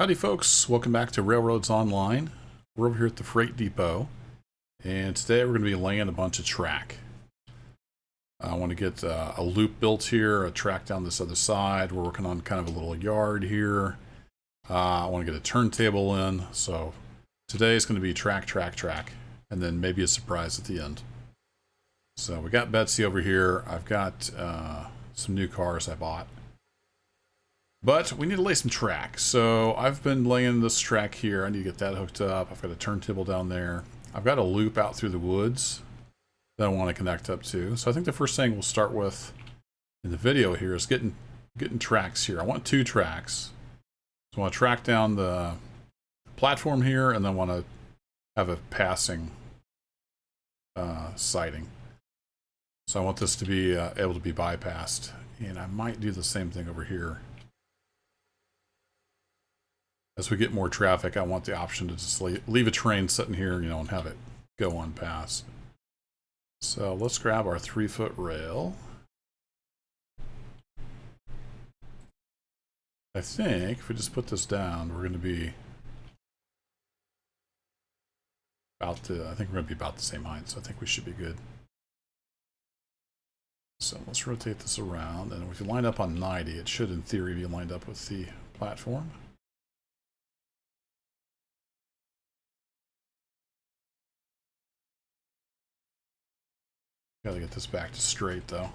Howdy folks, welcome back to Railroads Online. We're over here at the freight depot, and today we're going to be laying a bunch of track. I want to get a loop built here, a track down this other side. We're working on kind of a little yard here. I want to get a turntable in, so today is going to be track, and then maybe a surprise at the end. So we got Betsy over here. I've got some new cars I bought. But we need to lay some track. So I've been laying this track here. I need to get that hooked up. I've got a turntable down there. I've got a loop out through the woods that I want to connect up to. So I think the first thing we'll start with in the video here is getting tracks here. I want 2 tracks. So I want to track down the platform here, and then want to have a passing siding. So I want this to be able to be bypassed. And I might do the same thing over here. As we get more traffic, I want the option to just leave a train sitting here, and have it go on past. So let's grab our 3-foot rail. I think if we just put this down, we're going to be I think we're going to be about the same height, so I think we should be good. So let's rotate this around, and if you line up on 90, it should in theory be lined up with the platform. Gotta get this back to straight though.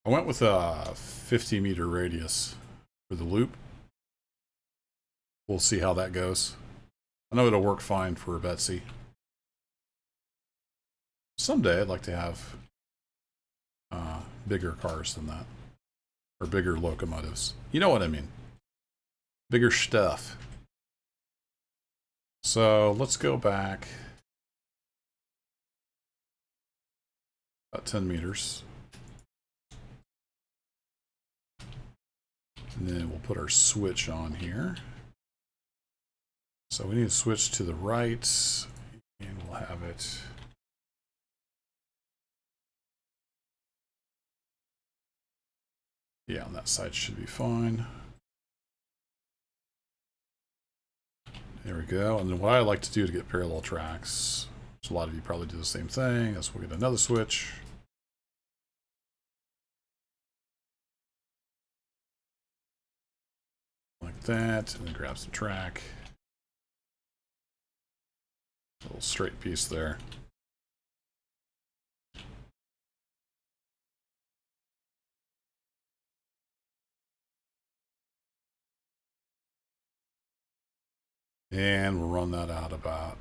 I went with a 50-meter radius for the loop. We'll see how that goes. I know it'll work fine for Betsy. Someday I'd like to have bigger cars than that. Or bigger locomotives. You know what I mean. Bigger stuff. So let's go back about 10 meters. And then we'll put our switch on here. So we need to switch to the right, and we'll have it. Yeah, on that side should be fine. There we go. And then what I like to do to get parallel tracks, so a lot of you probably do the same thing, is we'll get another switch. Like that, and then grab some track. A little straight piece there. And we'll run that out about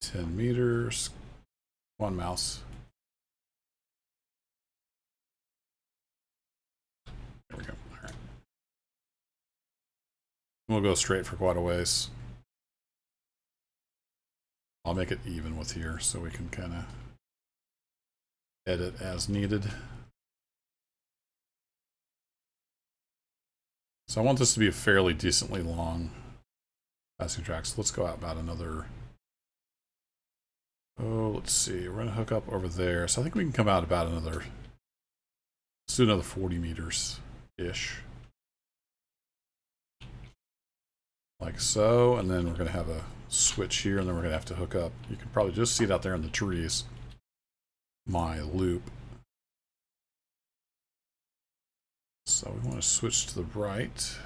10 meters. One mouse. There we go. All right. We'll go straight for quite a ways. I'll make it even with here so we can kind of edit as needed. So I want this to be a fairly decently long passing track. So let's go out about another. Oh, let's see. We're going to hook up over there. So I think we can come out about another. Let's do another 40 meters-ish. Like so. And then we're going to have a switch here, and then we're going to have to hook up. You can probably just see it out there in the trees. My loop. So we want to switch to the right.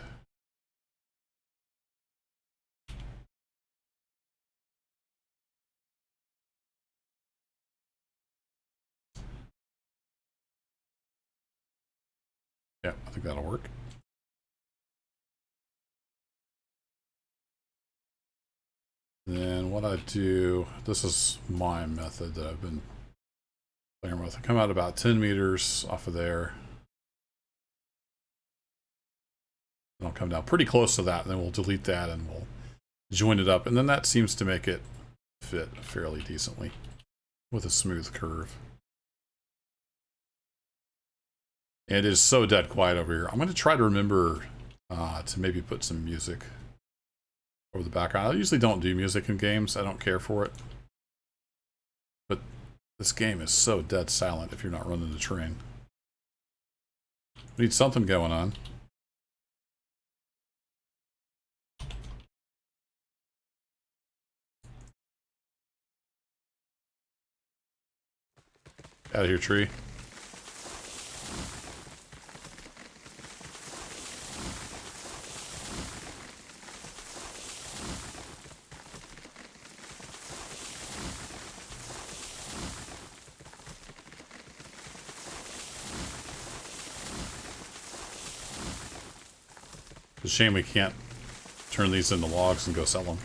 Yeah, I think that'll work. Then what I do, this is my method that I've been playing with. I come out about 10 meters off of there. And I'll come down pretty close to that, and then we'll delete that and we'll join it up. And then that seems to make it fit fairly decently with a smooth curve. And it is so dead quiet over here. I'm going to try to remember to maybe put some music over the background. I usually don't do music in games. I don't care for it. But this game is so dead silent if you're not running the train. We need something going on. Out of here, tree. It's a shame we can't turn these into logs and go sell them.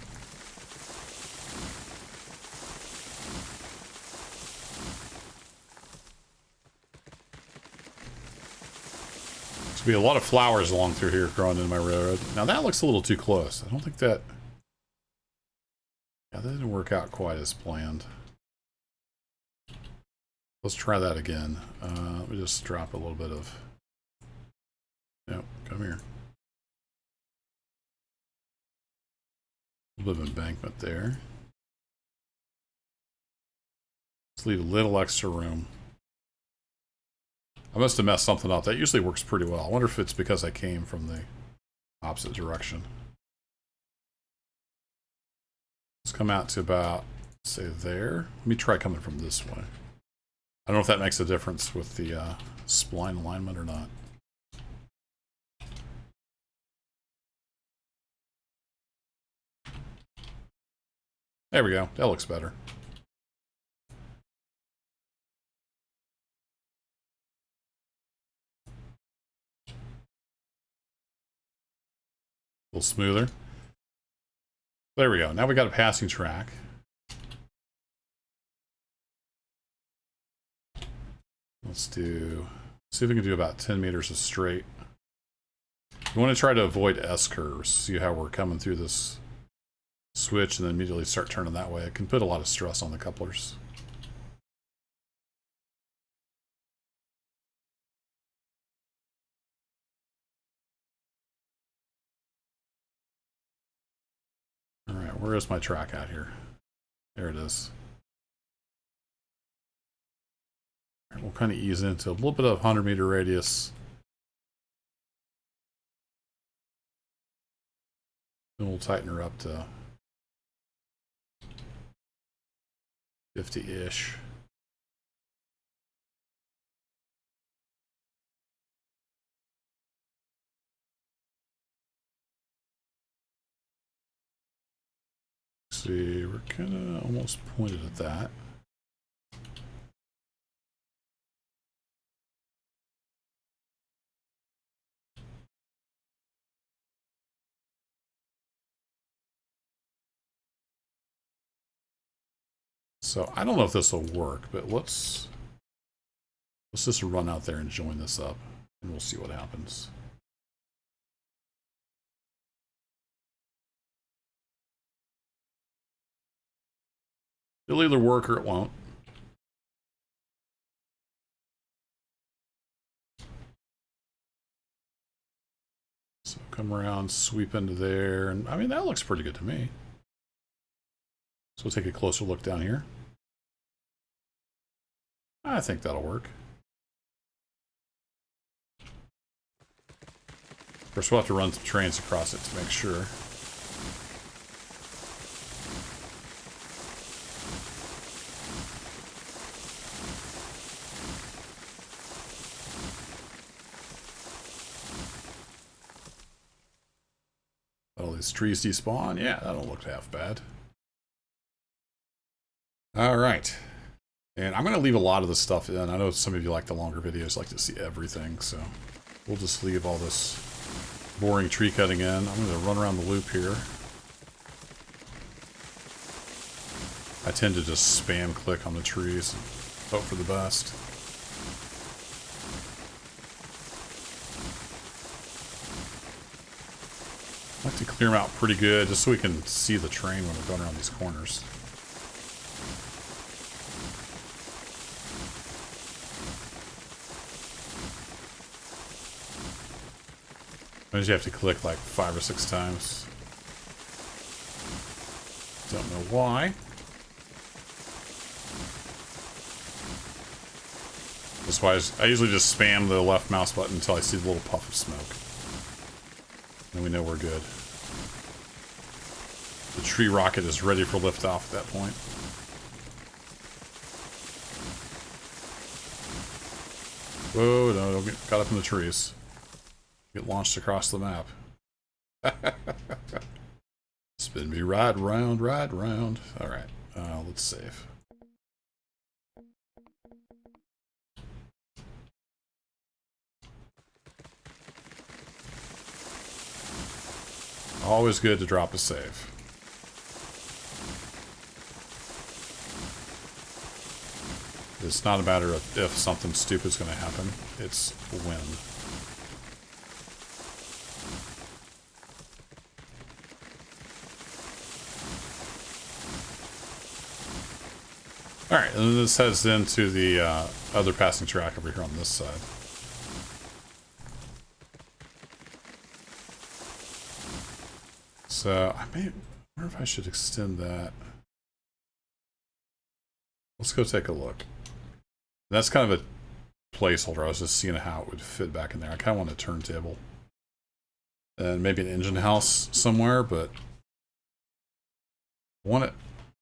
There's be a lot of flowers along through here growing into my railroad. Now that looks a little too close. I don't think that... Yeah, that didn't work out quite as planned. Let's try that again. Let me just drop a little bit of... Nope, come here. A little bit of embankment there. Let's leave a little extra room. I must have messed something up. That usually works pretty well. I wonder if it's because I came from the opposite direction. Let's come out to about, say, there. Let me try coming from this way. I don't know if that makes a difference with the spline alignment or not. There we go. That looks better. A little smoother. There we go. Now we got a passing track. Let's see if we can do about 10 meters of straight. We want to try to avoid S-curves. See how we're coming through this switch and then immediately start turning that way. It can put a lot of stress on the couplers. Alright, where is my track out here? There it is. Right, we'll kind of ease into a little bit of 100-meter radius. Then we'll tighten her up to 50-ish. See, we're kind of almost pointed at that. So I don't know if this will work, but let's just run out there and join this up, and we'll see what happens. It'll either work or it won't. So come around, sweep into there, and I mean, that looks pretty good to me. So we'll take a closer look down here. I think that'll work. Of course, we'll have to run some trains across it to make sure. All these trees despawn. Yeah, that'll look half bad. All right. And I'm going to leave a lot of this stuff in. I know some of you like the longer videos, like to see everything, so we'll just leave all this boring tree cutting in. I'm going to run around the loop here. I tend to just spam click on the trees and hope for the best. I like to clear them out pretty good just so we can see the train when we're going around these corners. Sometimes you have to click like 5 or 6 times. Don't know why. That's why I usually just spam the left mouse button until I see the little puff of smoke. And we know we're good. The tree rocket is ready for liftoff at that point. Whoa, no, don't get caught up in the trees. Get launched across the map. Spin me right round, right round. Alright, let's save. Always good to drop a save. It's not a matter of if something stupid's going to happen, it's when. Alright, and then this heads into the other passing track over here on this side. So, I wonder if I should extend that. Let's go take a look. That's kind of a placeholder. I was just seeing how it would fit back in there. I kind of want a turntable. And maybe an engine house somewhere, but I want it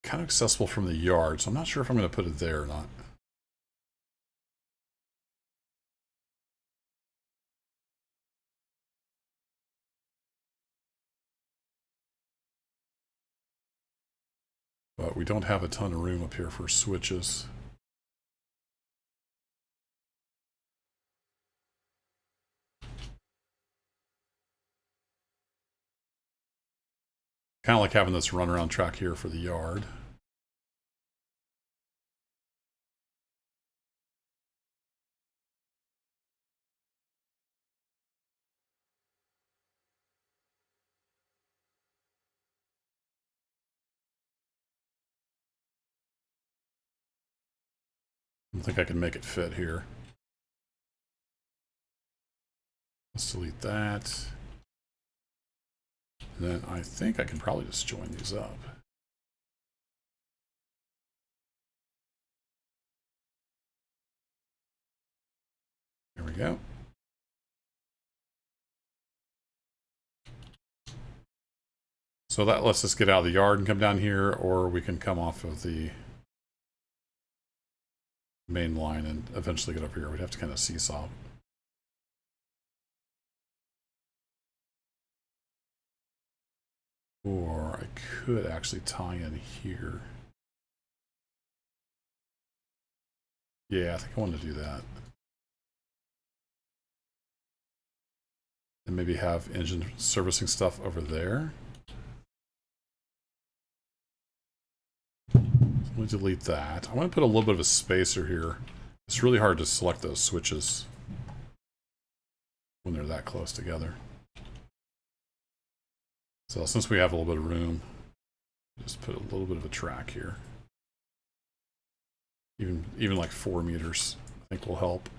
kind of accessible from the yard, so I'm not sure if I'm going to put it there or not. But we don't have a ton of room up here for switches. Kind of like having this runaround track here for the yard. I don't think I can make it fit here. Let's delete that. And then I think I can probably just join these up. There we go. So that lets us get out of the yard and come down here, or we can come off of the main line and eventually get over here. We'd have to kind of seesaw. Or I could actually tie in here. Yeah, I think I want to do that. And maybe have engine servicing stuff over there. So let me delete that. I want to put a little bit of a spacer here. It's really hard to select those switches when they're that close together. So since we have a little bit of room, just put a little bit of a track here. Even like 4 meters, I think will help.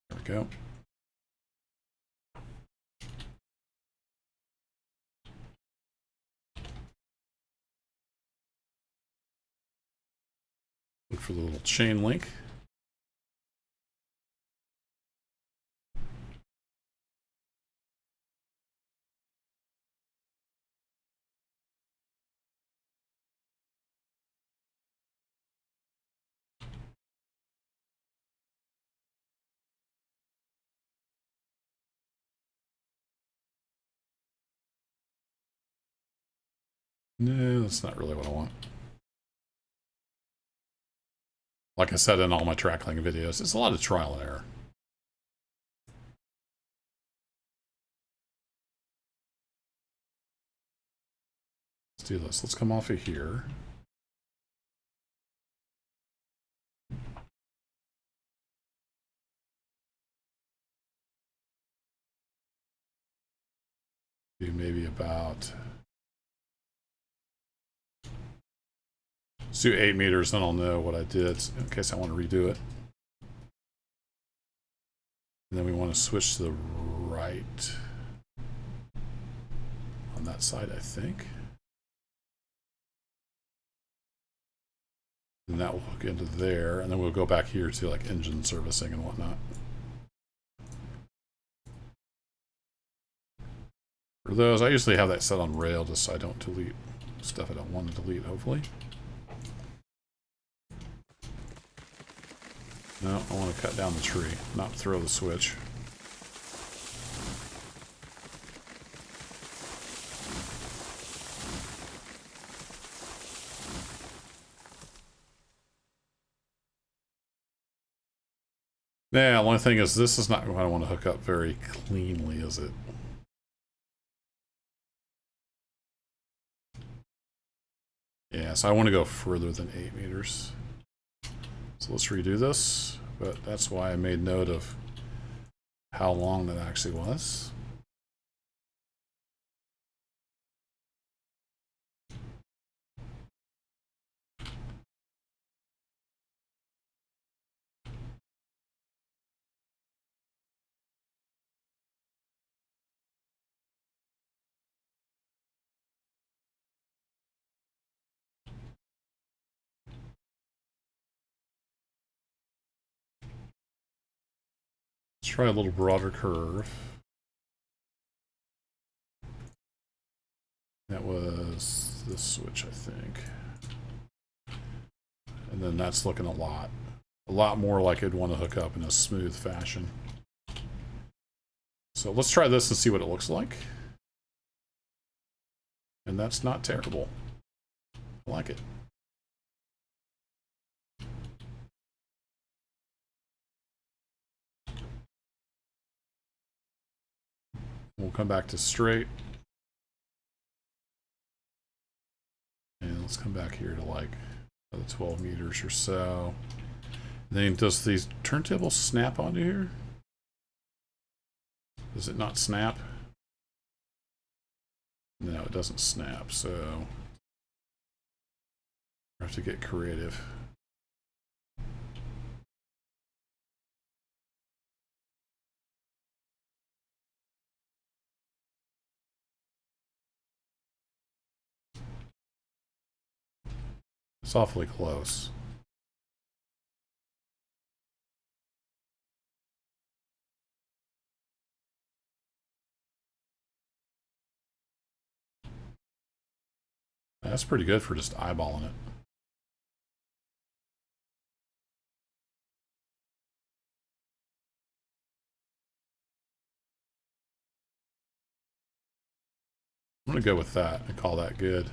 There we go. Look for the little chain link. No, that's not really what I want. Like I said in all my trackling videos, it's a lot of trial and error. Let's do this. Let's come off of here. Do maybe about... Let's do 8 meters, then I'll know what I did in case I want to redo it. And then we want to switch to the right on that side, I think. And that will hook into there, and then we'll go back here to like engine servicing and whatnot. For those, I usually have that set on rail just so I don't delete Stuff I don't want to delete, hopefully. No, I want to cut down the tree, not throw the switch. Yeah, the only thing is this is not what I want to hook up very cleanly, is it? Yeah, so I want to go further than 8 meters. So let's redo this, but that's why I made note of how long that actually was. Let's try a little broader curve. That was this switch, I think. And then that's looking a lot more like I'd want to hook up in a smooth fashion. So let's try this and see what it looks like. And that's not terrible. I like it. We'll come back to straight. And let's come back here to like 12 meters or so. And then does these turntables snap onto here? Does it not snap? No, it doesn't snap, so I have to get creative. It's awfully close. That's pretty good for just eyeballing it. I'm gonna go with that and call that good.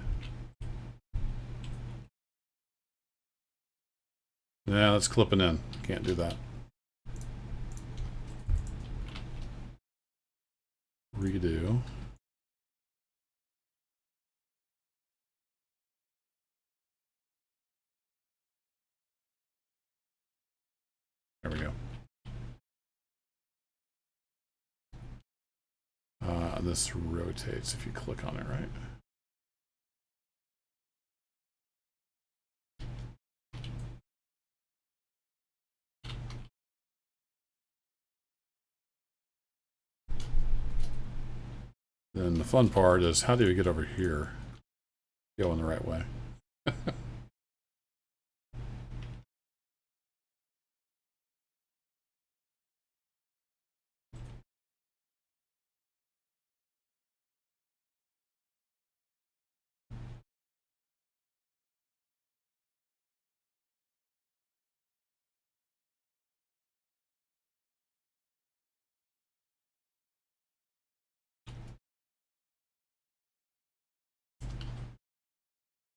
Yeah, that's clipping in. Can't do that. Redo. There we go. This rotates if you click on it, right? Then the fun part is, how do we get over here? Going the right way.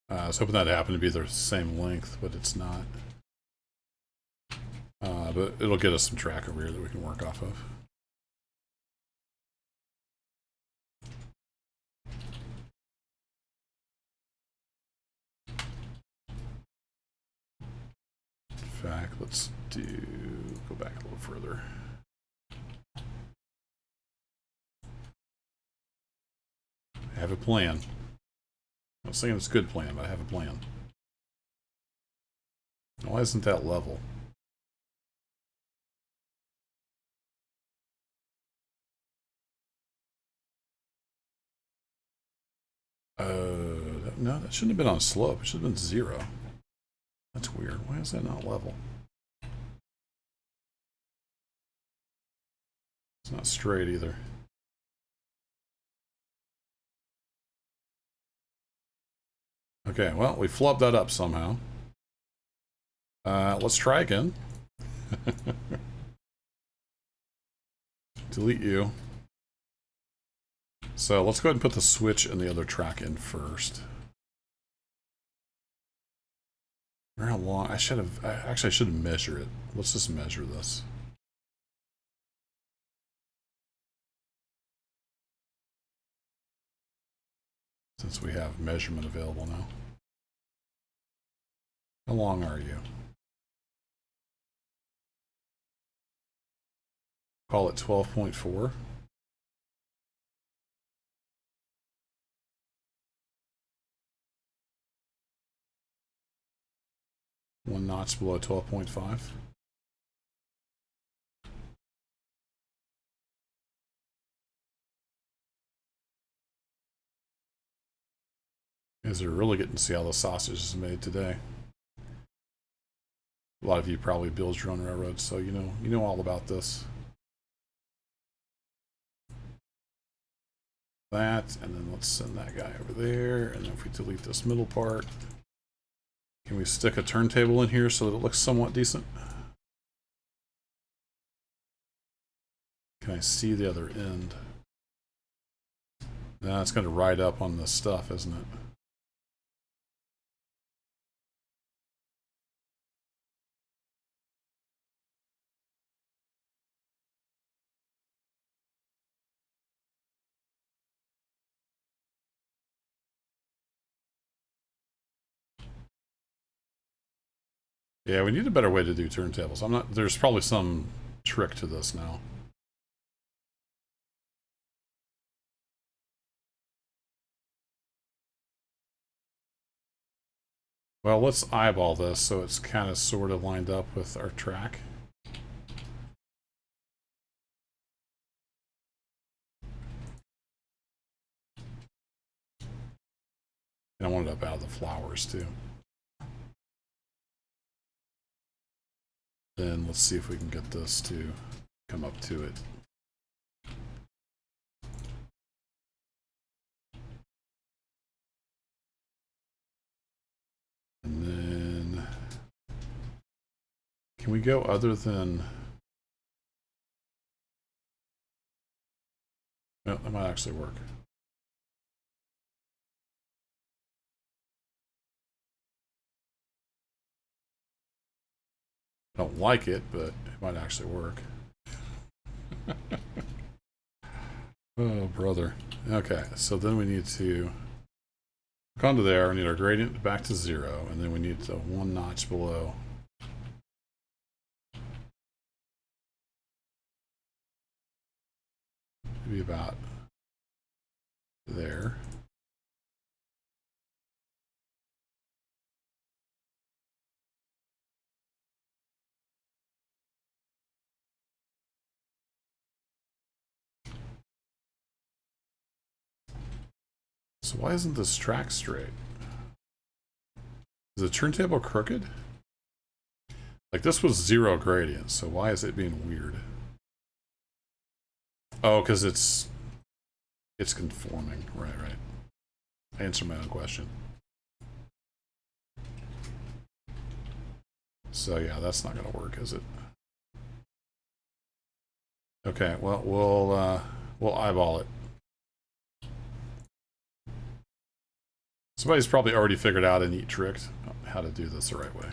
I was hoping that happened to be the same length, but it's not. But it'll get us some track over here that we can work off of. In fact, let's go back a little further. I have a plan. I'm not saying it's a good plan, but I have a plan. Why isn't that level? No, that shouldn't have been on slope. It should have been 0. That's weird. Why is that not level? It's not straight either. Okay, well, we flubbed that up somehow. Let's try again. Delete you. So let's go ahead and put the switch and the other track in first. How long? I should have, actually I should measure it. Let's just measure this. Since we have measurement available now. How long are you? Call it 12.4. One notch below 12.5. Because we're really getting to see how the sausage is made today. A lot of you probably build your own railroads, so you know all about this. That, and then let's send that guy over there, and then if we delete this middle part, can we stick a turntable in here so that it looks somewhat decent? Can I see the other end? Nah, it's going to ride up on this stuff, isn't it? Yeah, we need a better way to do turntables. There's probably some trick to this now. Well, let's eyeball this so it's kind of sort of lined up with our track. And I want it up out of the flowers too. Then let's see if we can get this to come up to it. And then, can we go other than... No, that might actually work. I don't like it, but it might actually work. Oh, brother. Okay, so then we need to look onto there. We need our gradient back to 0, and then we need to 1 notch below. Maybe about there. So why isn't this track straight? Is the turntable crooked? Like, this was 0 gradient, so why is it being weird? Oh, because it's conforming. Right. Answer my own question. So yeah, that's not going to work, is it? Okay, well, we'll eyeball it. Somebody's probably already figured out a neat trick how to do this the right way.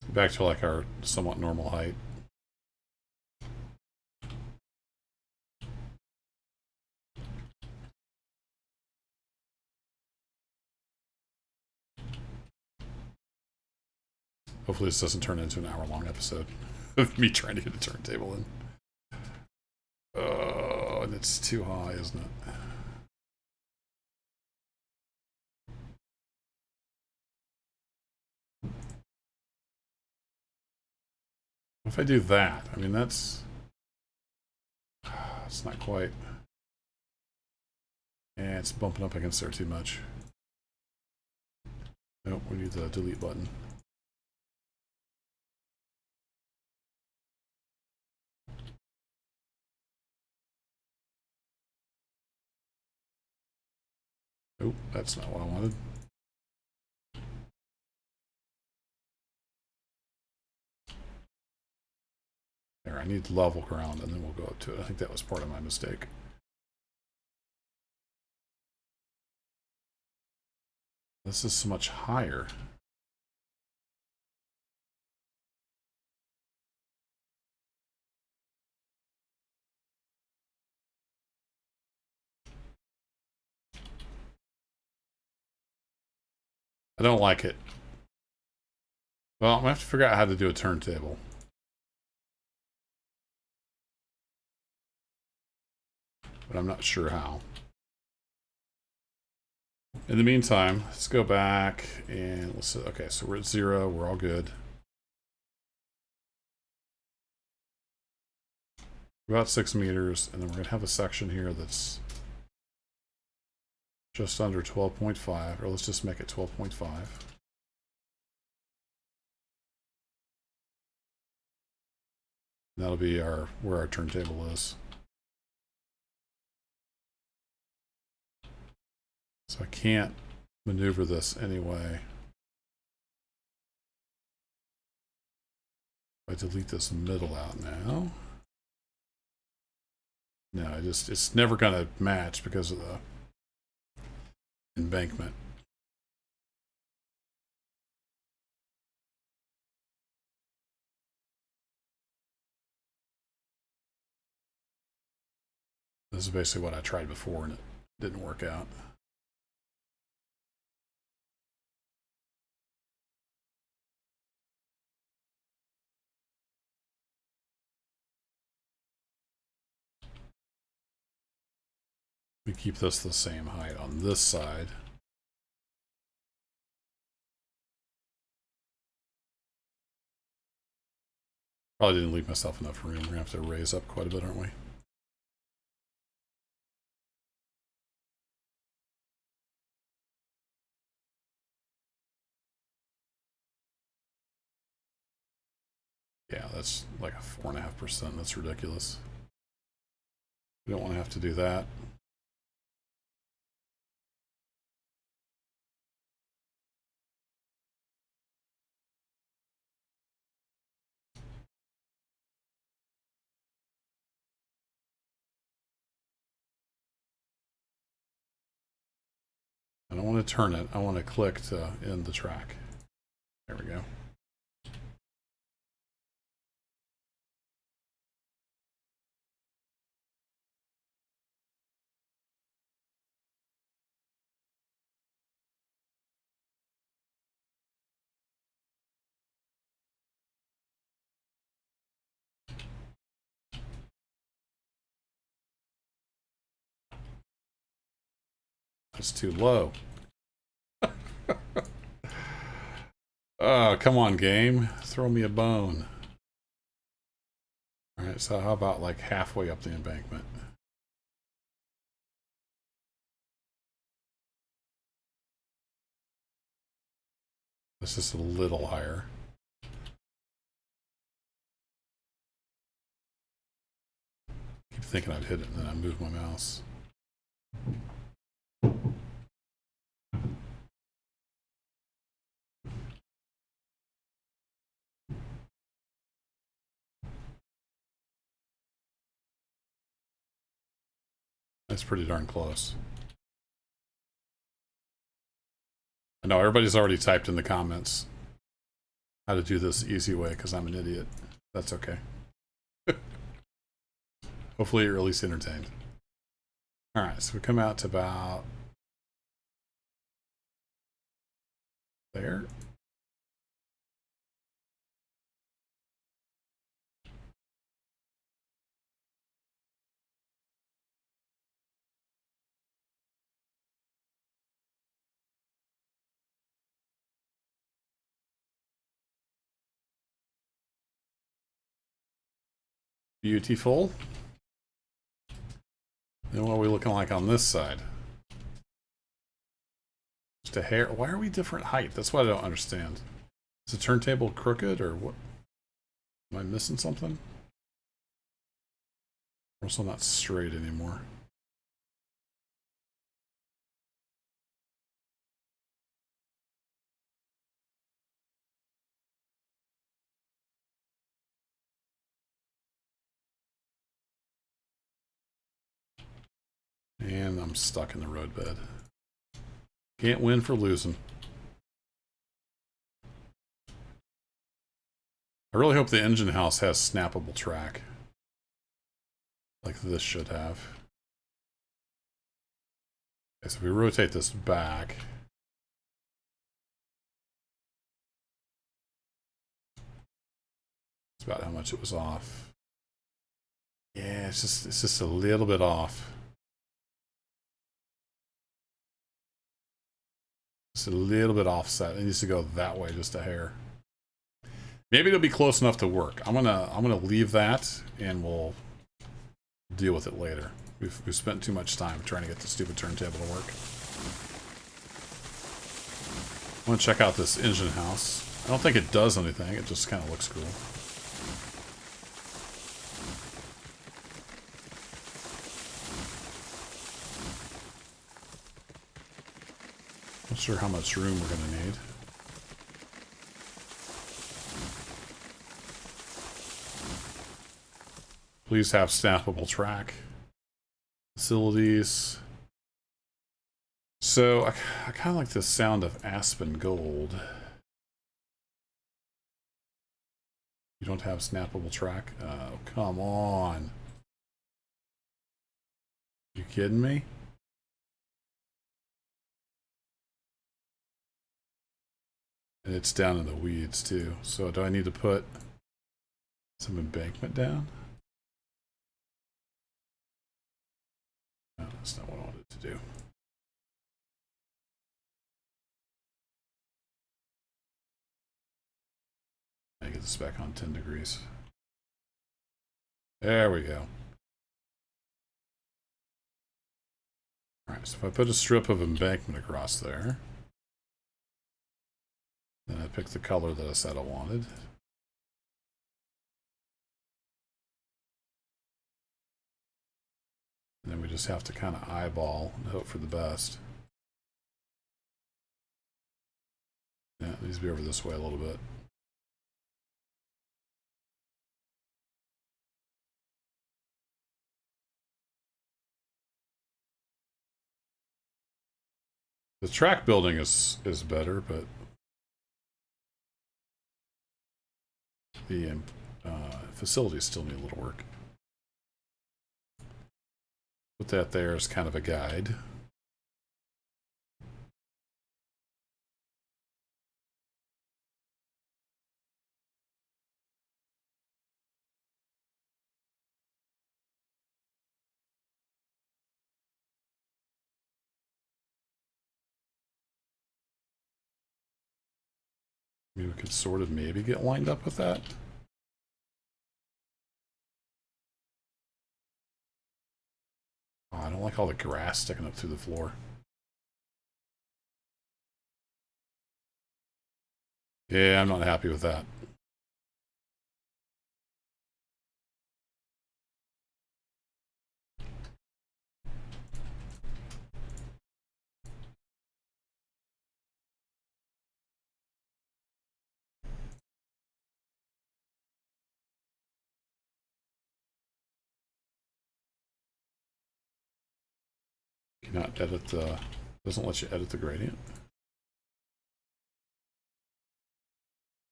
Back to like our somewhat normal height. Hopefully this doesn't turn into an hour-long episode of me trying to get a turntable in. Oh, and it's too high, isn't it? If I do that, I mean, that's... It's not quite. And it's bumping up against there too much. Nope, we need the delete button. Nope, that's not what I wanted. There, I need level ground and then we'll go up to it. I think that was part of my mistake. This is so much higher. I don't like it. Well, I'm gonna have to figure out how to do a turntable. But I'm not sure how. In the meantime, let's go back and let's see. Okay, so we're at 0. We're all good. About 6 meters, and then we're going to have a section here that's just under 12.5, or let's just make it 12.5. That'll be where our turntable is. So I can't maneuver this anyway. If I delete this middle out now. No, it's never going to match because of the embankment. This is basically what I tried before and it didn't work out. We keep this the same height on this side. Probably didn't leave myself enough room. We're going to have to raise up quite a bit, aren't we? Yeah, that's like a 4.5%. That's ridiculous. We don't want to have to do that. I don't want to turn it. I want to click to end the track. There we go. That's too low. Oh, come on, game. Throw me a bone. All right, so how about like halfway up the embankment? This is a little higher. Keep thinking I'd hit it and then I move my mouse. That's pretty darn close. I know everybody's already typed in the comments how to do this the easy way because I'm an idiot. That's okay. Hopefully you're at least entertained. All right, so we come out to about there. Beautiful. And what are we looking like on this side? Just a hair. Why are we different height? That's what I don't understand. Is the turntable crooked or what? Am I missing something? Also not straight anymore. And I'm stuck in the roadbed. Can't win for losing. I really hope the engine house has snappable track. Like this should have. Okay, so if we rotate this back. It's about how much it was off. Yeah, it's just a little bit off. Just a little bit offset. It needs to go that way just a hair. Maybe it'll be close enough to work. I'm gonna leave that and we'll deal with it later. We've spent too much time trying to get the stupid turntable to work. I want to check out this engine house. I don't think it does anything. It just kind of looks cool. Not sure how much room we're going to need. Please have snappable track. Facilities. So, I kind of like the sound of Aspen Gold. You don't have snappable track? Oh, come on. You kidding me? And it's down in the weeds, too. So, do I need to put some embankment down? No, that's not what I wanted to do. I get this back on 10 degrees. There we go. Alright, so if I put a strip of embankment across there, then I pick the color that I said I wanted. And then we just have to kind of eyeball and hope for the best. Yeah, it needs to be over this way a little bit. The track building is better, but the facilities still need a little work. Put that there as kind of a guide. Maybe we could sort of maybe get lined up with that. Oh, I don't like all the grass sticking up through the floor. Yeah, I'm not happy with that. Cannot edit the... Doesn't let you edit the gradient.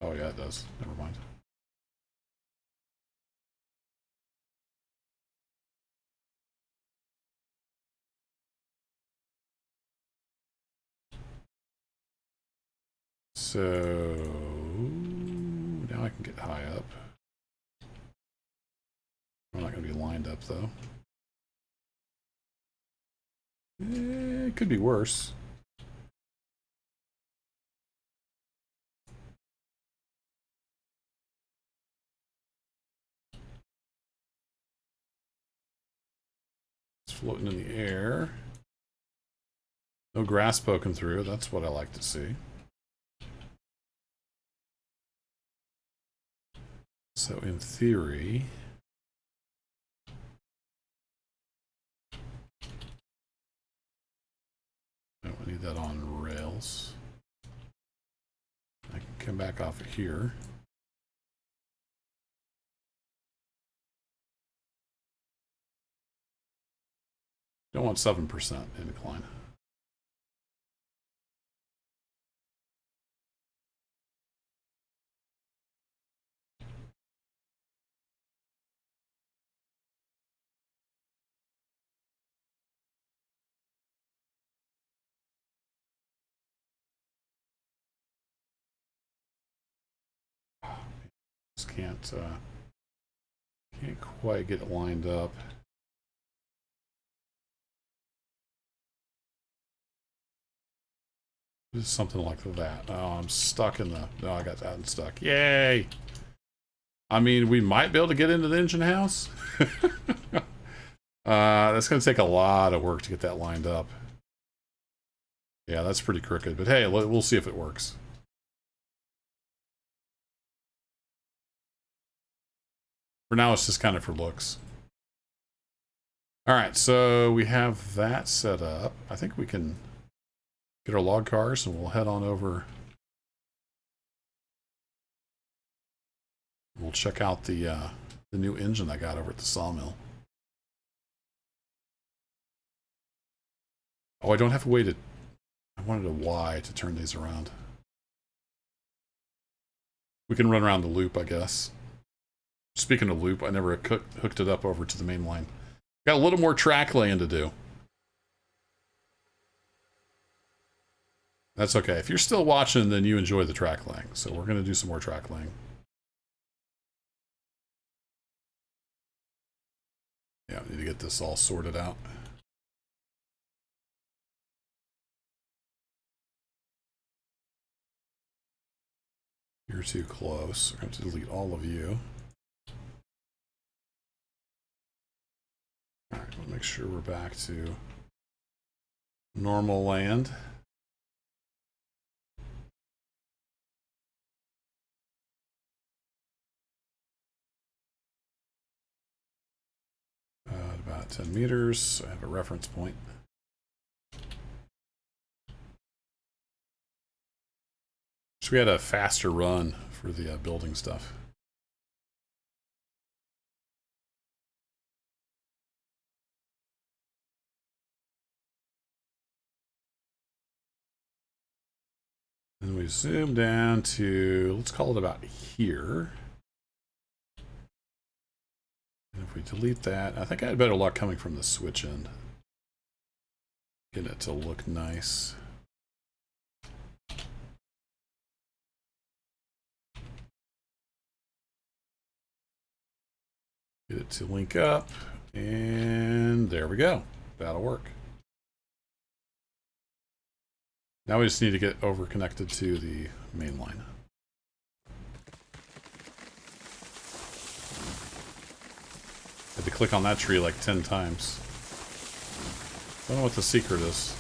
Oh yeah, it does. Never mind. So now I can get high up. I'm not going to be lined up though. It could be worse. It's floating in the air. No grass poking through. That's what I like to see. So in theory, I need that on rails. I can come back off of here. Don't want 7% incline. Just can't quite get it lined up. Just something like that. Oh, I'm stuck in the... No, I got that unstuck. Yay! I mean, we might be able to get into the engine house. That's going to take a lot of work to get that lined up. Yeah, that's pretty crooked. But hey, we'll see if it works. For now, it's just kind of for looks. All right, so we have that set up. I think we can get our log cars and we'll head on over. We'll check out the new engine I got over at the sawmill. Oh, I don't have to wait it. I wanted a Y to turn these around. We can run around the loop, I guess. Speaking of loop, I never hooked it up over to the main line. Got a little more track laying to do. That's okay. If you're still watching, then you enjoy the track laying. So we're going to do some more track laying. Yeah, I need to get this all sorted out. You're too close. We're going to delete all of you. All right, we'll make sure we're back to normal land. About 10 meters. I have a reference point. So we had a faster run for the building stuff. And we zoom down to, let's call it about here. And if we delete that, I think I had better luck coming from the switch end. Get it to look nice. Get it to link up, and there we go. That'll work. Now we just need to get over connected to the main line. Had to click on that tree like 10 times. Don't know what the secret is.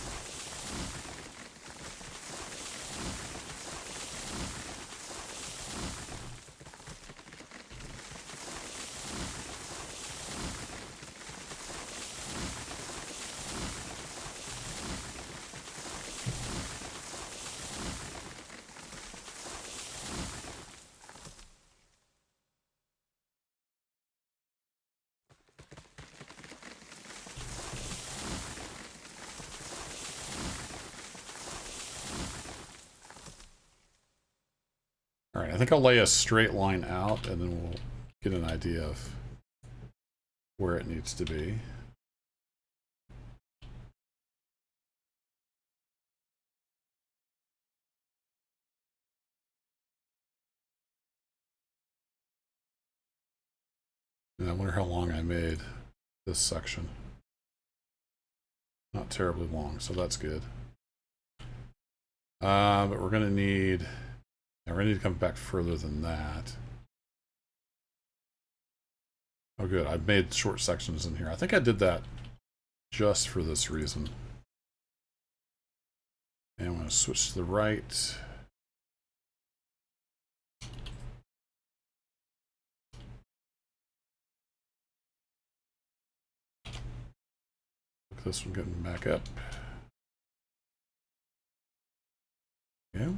Alright, I think I'll lay a straight line out and then we'll get an idea of where it needs to be. And I wonder how long I made this section. Not terribly long, so that's good. But we're going to need... Now we're going to need to come back further than that. Oh good, I've made short sections in here. I think I did that just for this reason. And I'm going to switch to the right. Look, this one getting back up. Yeah.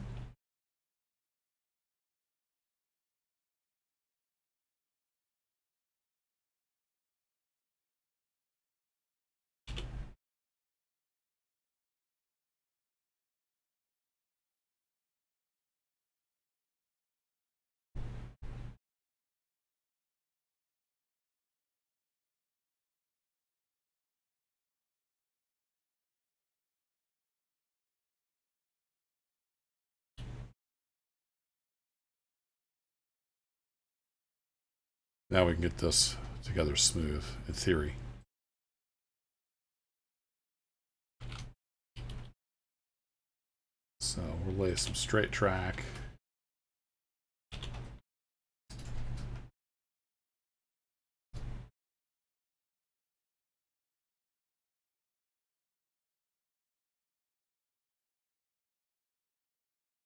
Now we can get this together smooth, in theory. So we'll lay some straight track.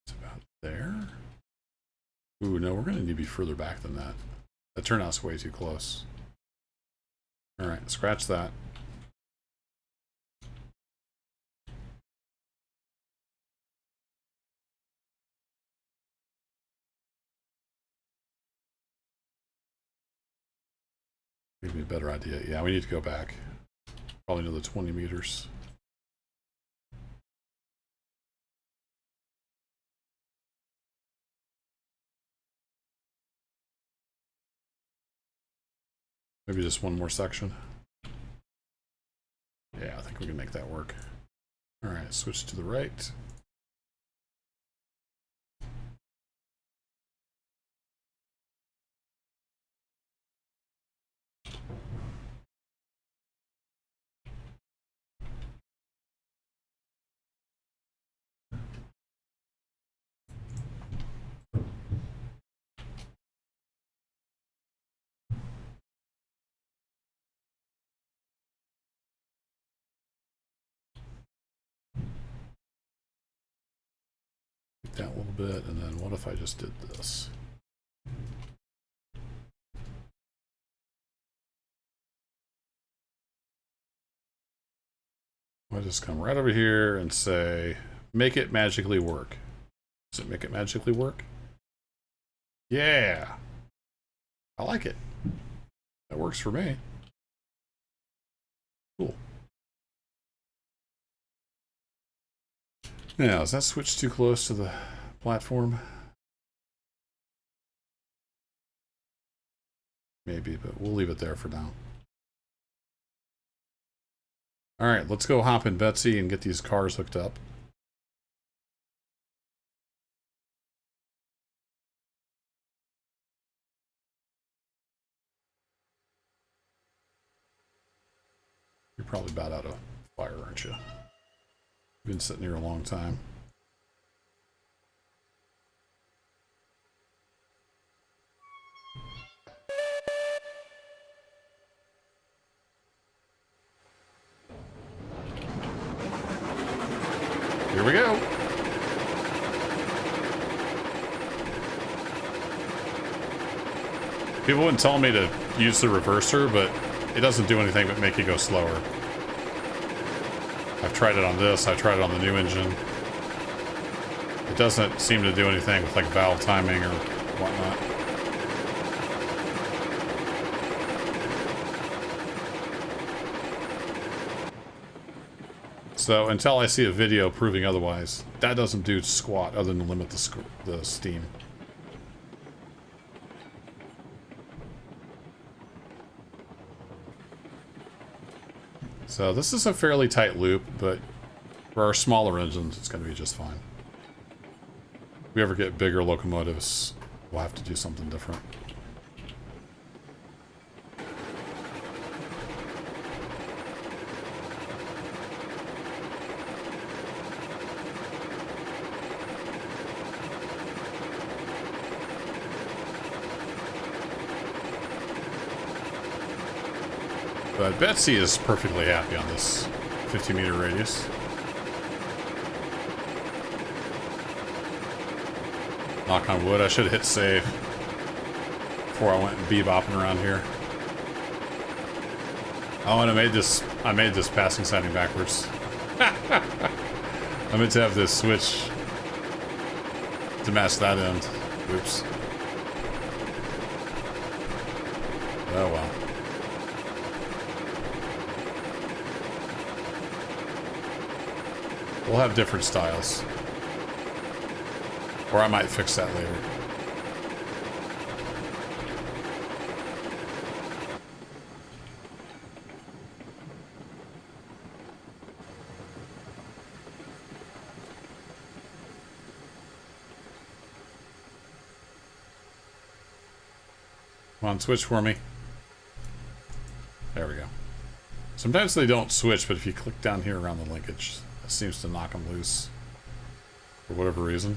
It's about there. Ooh, no, we're going to need to be further back than that. That turnout's way too close. All right, scratch that. Give me a better idea. Yeah, we need to go back. Probably another 20 meters. Maybe just one more section. Yeah, I think we can make that work. All right, switch to the right. That a little bit, and then what if I just did this? I'll just come right over here and say, make it magically work. Does it make it magically work? Yeah. I like it. That works for me. Cool. Now, is that switch too close to the platform? Maybe, but we'll leave it there for now. All right, let's go hop in Betsy and get these cars hooked up. You're probably about out of fire, aren't you? You've been sitting here a long time. Here we go. People wouldn't tell me to use the reverser, but it doesn't do anything but make you go slower. I've tried it on this, I tried it on the new engine. It doesn't seem to do anything with like valve timing or whatnot. So until I see a video proving otherwise, that doesn't do squat other than limit the steam. So this is a fairly tight loop, but for our smaller engines, it's going to be just fine. If we ever get bigger locomotives, we'll have to do something different. But Betsy is perfectly happy on this 50-meter radius. Knock on wood, I should have hit save before I went bebopping around here. Oh, and I made this passing sighting backwards. I meant to have this switch to match that end. Oops. Oh well. We'll have different styles. Or I might fix that later. Come on, switch for me. There we go. Sometimes they don't switch, but if you click down here around the linkage, it seems to knock them loose. For whatever reason.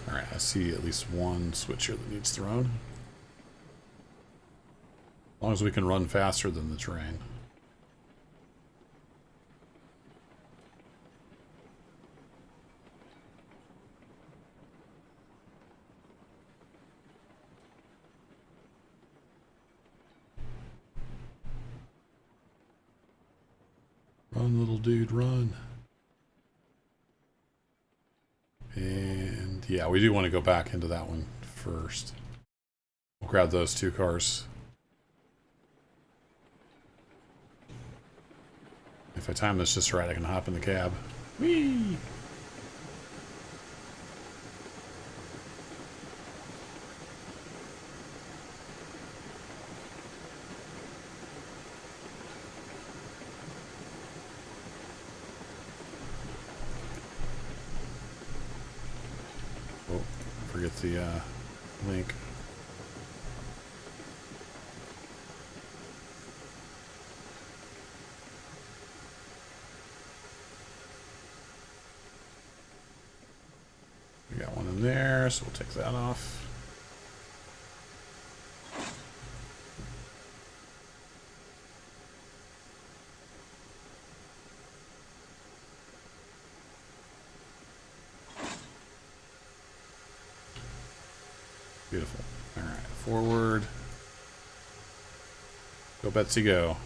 Alright, I see at least one switch here that needs thrown. As long as we can run faster than the train. Run, little dude, run. And yeah, we do want to go back into that one first. We'll grab those two cars. If I time this just right, I can hop in the cab. Whee! Forget the link. We got one in there, so we'll take that off. Beautiful. All right, forward. Go, Betsy, go.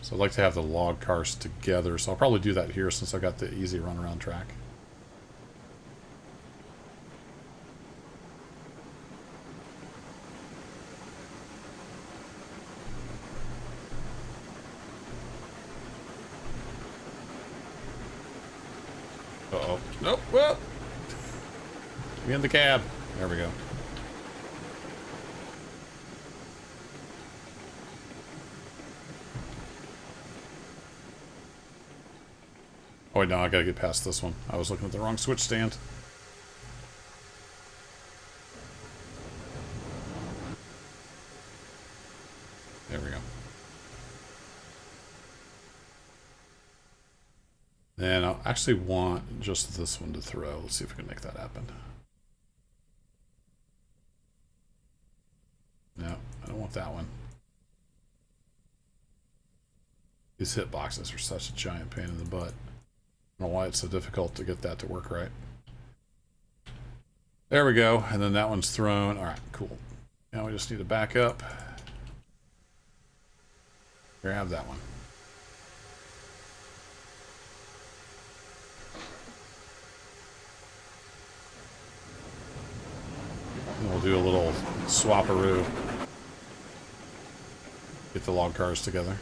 So I'd like to have the log cars together, so I'll probably do that here since I got the easy runaround track. Uh-oh. Nope. Well, we in the cab. There we go. Oh, wait, no, I gotta get past this one. I was looking at the wrong switch stand. There we go. And I'll actually want just this one to throw. Let's see if we can make that happen. No, I don't want that one. These hitboxes are such a giant pain in the butt. I don't know why it's so difficult to get that to work right. There we go. And then that one's thrown. All right, cool. Now we just need to back up. Here, have that one. And we'll do a little swap-a-roo. Get the log cars together.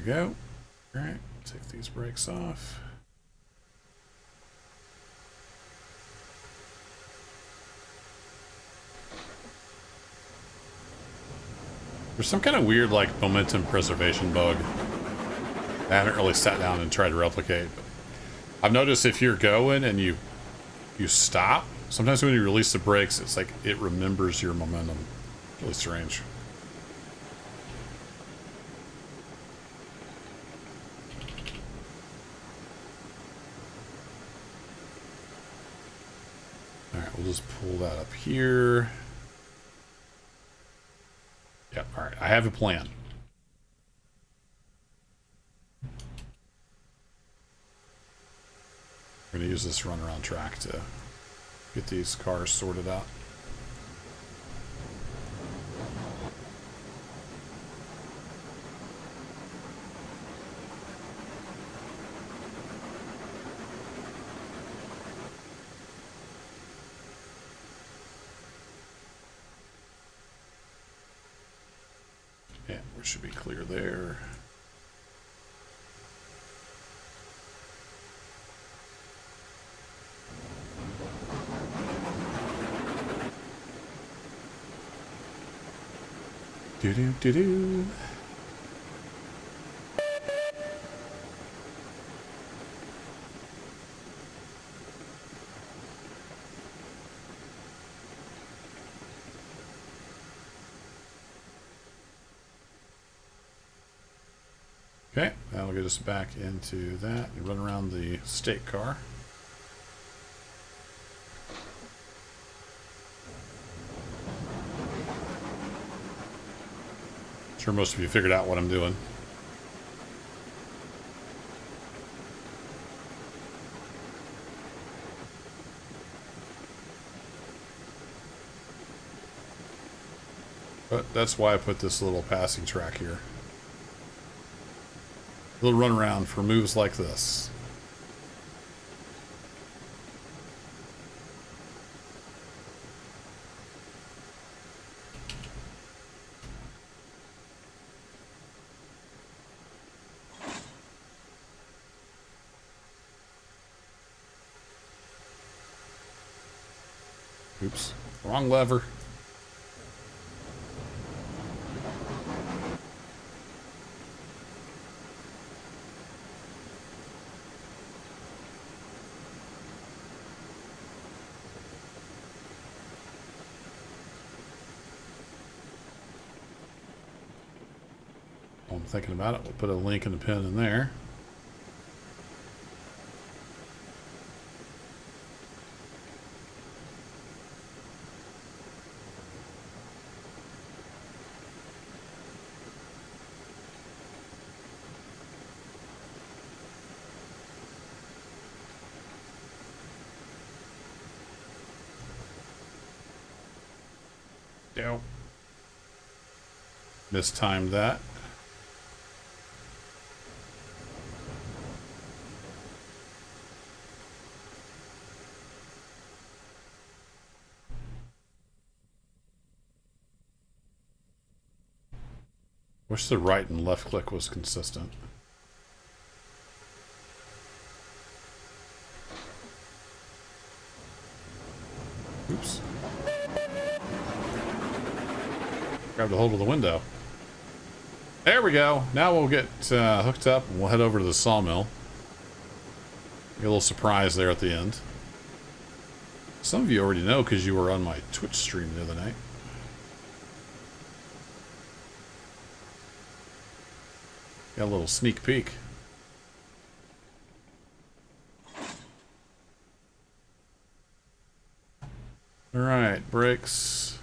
we go. All right, take these brakes off. There's some kind of weird, like, momentum preservation bug I haven't really sat down and tried to replicate. But I've noticed if you're going and you stop, sometimes when you release the brakes, it's like it remembers your momentum. Really strange. All right, we'll just pull that up here. Yep, all right, I have a plan. We're going to use this runaround track to get these cars sorted out. Yeah, we should be clear there. Do-do-do-do. Okay, that'll get us back into that and run around the state car. Sure most of you figured out what I'm doing. But that's why I put this little passing track here. A little run around for moves like this. Oops, wrong lever. While I'm thinking about it, we'll put a link and a pin in there. Dope. Mistimed that. Wish the right and left click was consistent. Oops. Grabbed a hold of the window. There we go. Now we'll get hooked up and we'll head over to the sawmill. Get a little surprise there at the end. Some of you already know because you were on my Twitch stream the other night. Got a little sneak peek. Alright, brakes.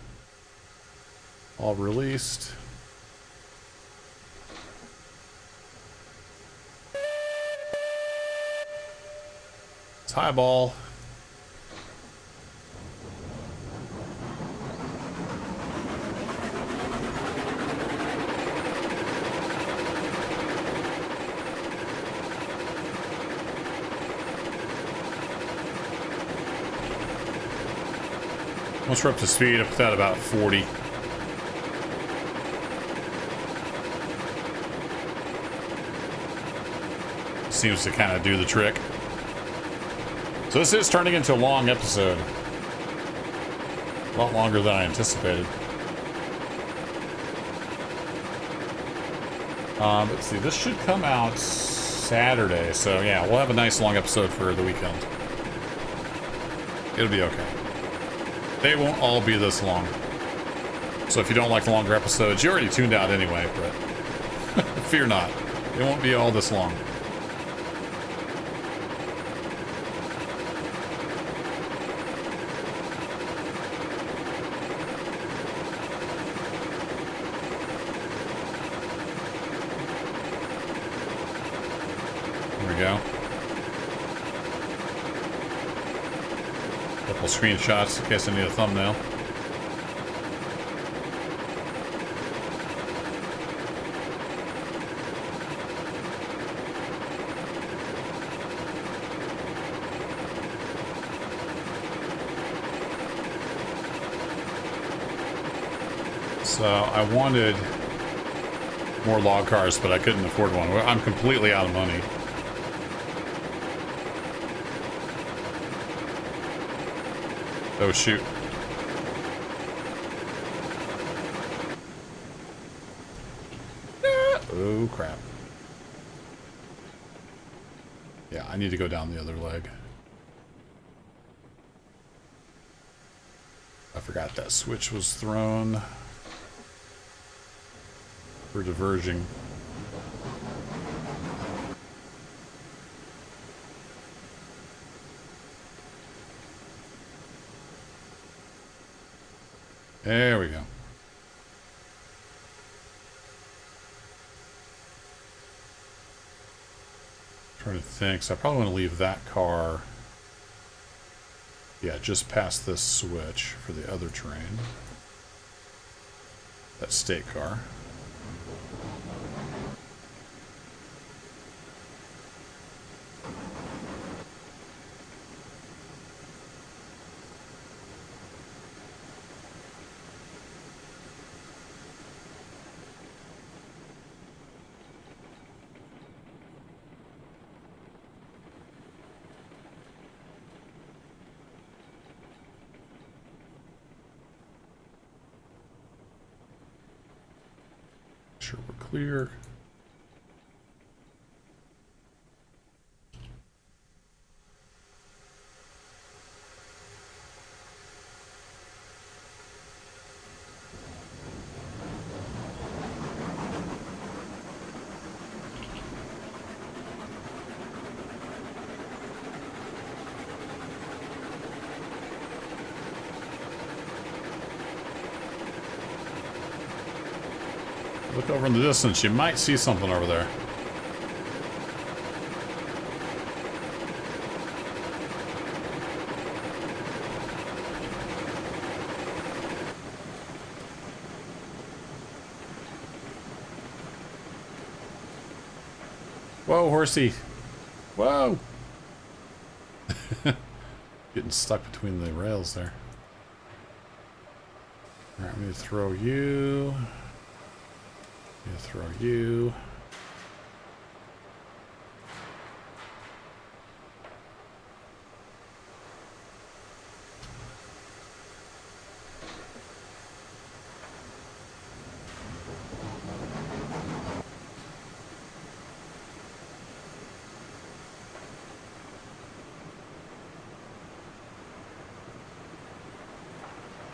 All released. It's highball. Once we're up to speed, I put that about 40. seems to kind of do the trick. So this is turning into a long episode. A lot longer than I anticipated. Let's see, this should come out Saturday, so yeah, we'll have a nice long episode for the weekend. It'll be okay. They won't all be this long. So if you don't like the longer episodes, you already tuned out anyway, but fear not. It won't be all this long. Go. Couple screenshots in case I need a thumbnail. So I wanted more log cars, but I couldn't afford one. I'm completely out of money. Oh, shoot. Oh, crap. Yeah, I need to go down the other leg. I forgot that switch was thrown for diverging. There we go. Trying to think, so I probably want to leave that car, yeah, just past this switch for the other train. That state car. Sure we're clear. Look over in the distance, you might see something over there. Whoa, horsey. Whoa! Getting stuck between the rails there. Alright, I'm going to throw you. I'm gonna throw you.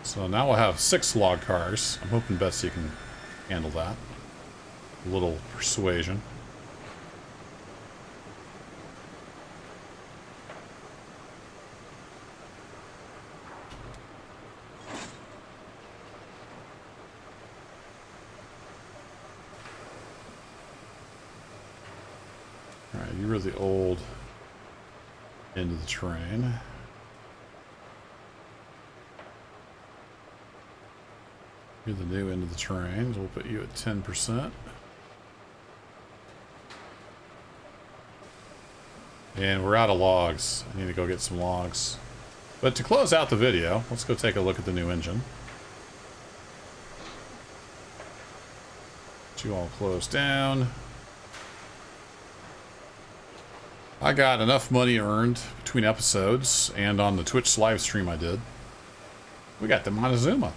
So now we'll have 6 log cars. I'm hoping Betsy can handle that. A little persuasion. Alright, you were the old end of the train. You're the new end of the train. We'll put you at 10%. And we're out of logs. I need to go get some logs. But to close out the video, let's go take a look at the new engine. Get you all closed down. I got enough money earned between episodes and on the Twitch live stream I did. We got the Montezuma,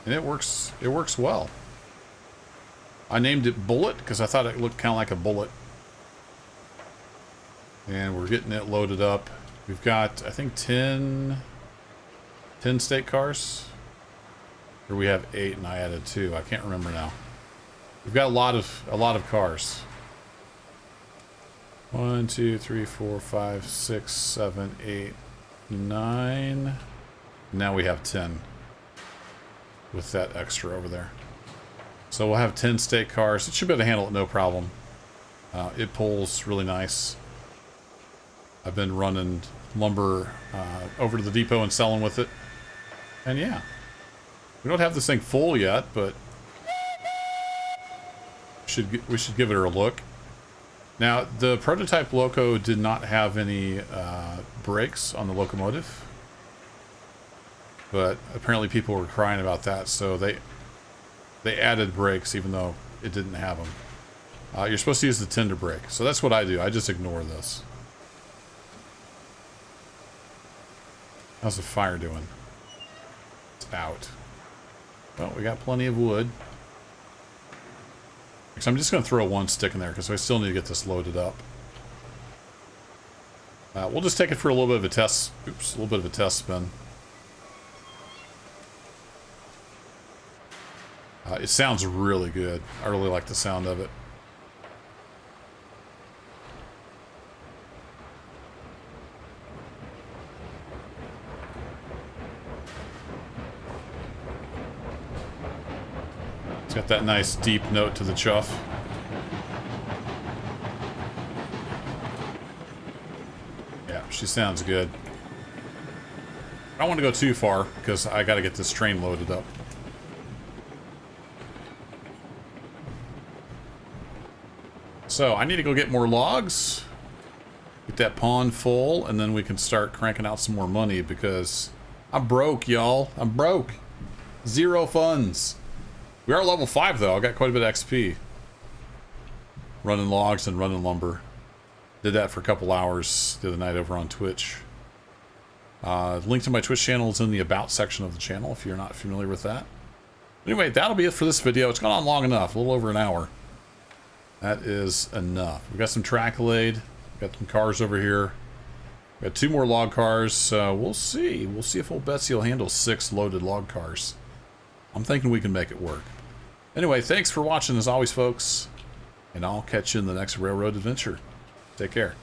and it works well. I named it Bullet because I thought it looked kind of like a bullet. And we're getting it loaded up. We've got, I think, 10 state cars. Or we have 8 and I added 2. I can't remember now. We've got a lot of cars. 1, 2, 3, 4, 5, 6, 7, 8, 9. Now we have 10 with that extra over there. So we'll have 10 state cars. It should be able to handle it no problem. It pulls really nice. I've been running lumber over to the depot and selling with it. And yeah, we don't have this thing full yet, but we should give it a look. Now, the prototype Loco did not have any brakes on the locomotive. But apparently people were crying about that, so they added brakes even though it didn't have them. You're supposed to use the tender brake, so that's what I do. I just ignore this. How's the fire doing? It's out. Well, we got plenty of wood. So I'm just going to throw one stick in there because I still need to get this loaded up. We'll just take it for a little bit of a test. Oops, a little bit of a test spin. It sounds really good. I really like the sound of it. It's got that nice deep note to the chuff. Yeah, she sounds good. I don't want to go too far because I got to get this train loaded up. So, I need to go get more logs, get that pond full, and then we can start cranking out some more money because I'm broke, y'all. I'm broke. 0 funds. We are level 5, though. I got quite a bit of XP. Running logs and running lumber. Did that for a couple hours the other night over on Twitch. Link to my Twitch channel is in the About section of the channel if you're not familiar with that. Anyway, that'll be it for this video. It's gone on long enough, a little over an hour. That is enough. We got some track laid. Got some cars over here. We got 2 more log cars. So we'll see. We'll see if old Betsy will handle 6 loaded log cars. I'm thinking we can make it work. Anyway, thanks for watching as always, folks. And I'll catch you in the next railroad adventure. Take care.